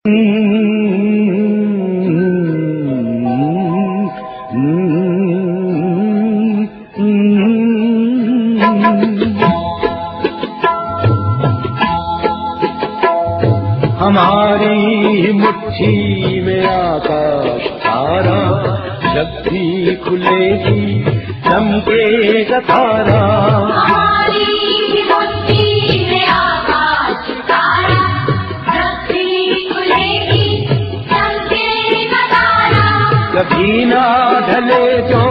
हमारी मुट्ठी में आकाश तारा, जब भी खुलेगी चमकेगा तारा। हमारी मुट्ठी में आकाश तारा, जब भी खुलेगी चमकेगा तारा। कभी ना ढले जो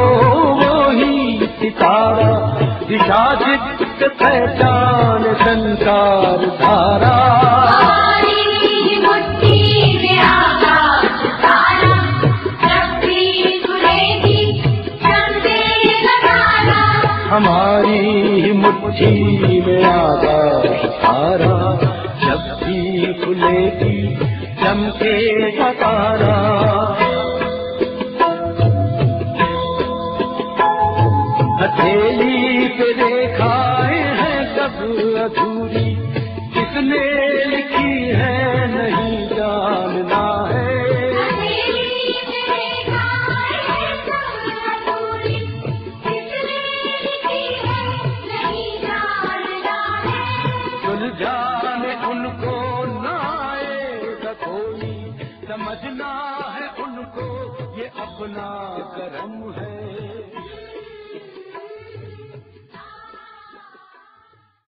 वो ही सितारा, दिशा चित्त पहचान संसार धारा। हमारी मुट्ठी में आकाश तारा, जब भी खुलेगी चमकेगा तारा। हथेली पे रेखाएं हैं कब अधूरी, किसने लिखी है नहीं जानना है। जाने उनको ना आएगा कोई, समझना है उनको ये अपना कर्म है।